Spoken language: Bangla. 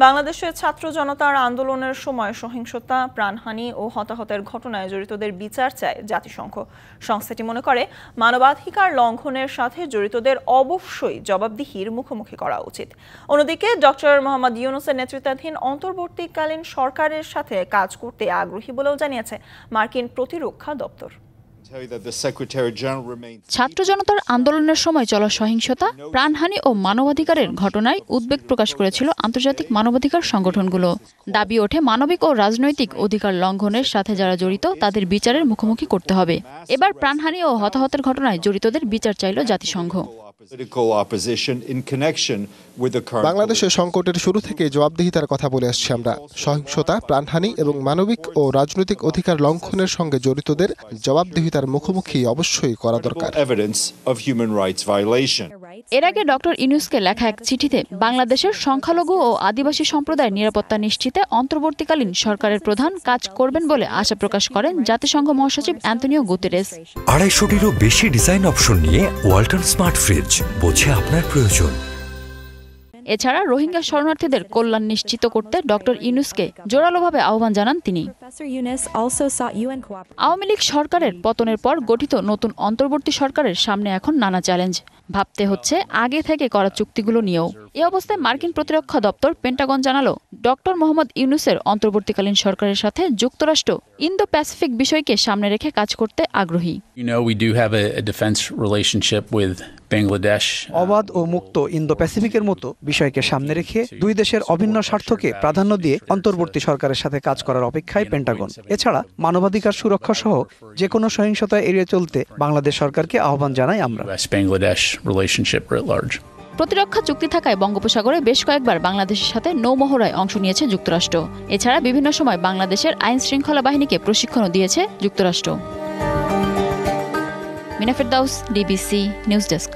বাংলাদেশের ছাত্র জনতার আন্দোলনের সময় সহিংসতা, প্রাণহানি ও হতাহতের ঘটনায় জড়িতদের বিচার চায় জাতিসংঘ। সংস্থাটি মনে করে মানবাধিকার লঙ্ঘনের সাথে জড়িতদের অবশ্যই জবাবদিহির মুখোমুখি করা উচিত। অন্যদিকে ডক্টর মোহাম্মদ ইউনূসের নেতৃত্বাধীন অন্তর্বর্তীকালীন সরকারের সাথে কাজ করতে আগ্রহী বলেও জানিয়েছে মার্কিন প্রতিরক্ষা দপ্তর। ছাত্র জনতার আন্দোলনের সময় চলা সহিংসতা, প্রাণহানি ও মানবাধিকারের ঘটনায় উদ্বেগ প্রকাশ করেছিল আন্তর্জাতিক মানবাধিকার সংগঠনগুলো। দাবি ওঠে মানবিক ও রাজনৈতিক অধিকার লঙ্ঘনের সাথে যারা জড়িত তাদের বিচারের মুখোমুখি করতে হবে। এবার প্রাণহানি ও হতাহতের ঘটনায় জড়িতদের বিচার চাইল জাতিসংঘ। বাংলাদেশের সংকটের শুরু থেকে জবাবদিহিতার কথা বলে আসছি আমরা। সহিংসতা, প্রাণহানি এবং মানবিক ও রাজনৈতিক অধিকার লঙ্ঘনের সঙ্গে জড়িতদের জবাবদিহিতার মুখোমুখি অবশ্যই করা দরকার। এর আগে ডক্টর ইউনূসকে লেখা এক চিঠিতে বাংলাদেশের সংখ্যালঘু ও আদিবাসী সম্প্রদায়ের নিরাপত্তা নিশ্চিতে অন্তর্বর্তীকালীন সরকারের প্রধান কাজ করবেন বলে আশা প্রকাশ করেন জাতিসংঘ মহাসচিব অ্যান্তোনিও গুতেরেস। 250-টিরও বেশি ডিজাইন অপশন নিয়ে ওয়ালটন স্মার্ট ফ্রিজ, বোঝে আপনার প্রয়োজন। এছাড়া রোহিঙ্গা শরণার্থীদের কল্যাণ নিশ্চিত করতে ডক্টর ইউনূসকে জোরালোভাবে আহ্বান জানান তিনি। আওয়ামী লীগ সরকারের পতনের পর গঠিত নতুন অন্তর্বর্তী সরকারের সামনে এখন নানা চ্যালেঞ্জ। ভাবতে হচ্ছে আগে থেকে করা চুক্তিগুলো নিয়েও। এই অবস্থায় মার্কিন প্রতিরক্ষা দপ্তর পেন্টাগন জানালো ডক্টর মোহাম্মদ ইউনূসের অন্তর্বর্তীকালীন সরকারের সাথে যুক্তরাষ্ট্র ইন্দো প্যাসিফিক বিষয়কে সামনে রেখে কাজ করতে আগ্রহী। অবাধ ও মুক্ত ইন্দো প্যাসিফিকের মতো বিষয়কে সামনে রেখে দুই দেশের অভিন্ন স্বার্থকে প্রাধান্য দিয়ে অন্তর্বর্তী সরকারের সাথে কাজ করার অপেক্ষায় পেন্টাগন। এছাড়া মানবাধিকার সুরক্ষা সহ যে কোনো সহিংসতা এড়িয়ে চলতে বাংলাদেশ সরকারকে আহ্বান জানাই আমরা। প্রতিরক্ষা চুক্তি থাকায় বঙ্গোপসাগরে বেশ কয়েকবার বাংলাদেশের সাথে নৌমহড়ায় অংশ নিয়েছে যুক্তরাষ্ট্র। এছাড়া বিভিন্ন সময় বাংলাদেশের আইন শৃঙ্খলা বাহিনীকে প্রশিক্ষণও দিয়েছে যুক্তরাষ্ট্র। মিনা ফেরদাউস, ডিবিসি নিউজ ডেস্ক।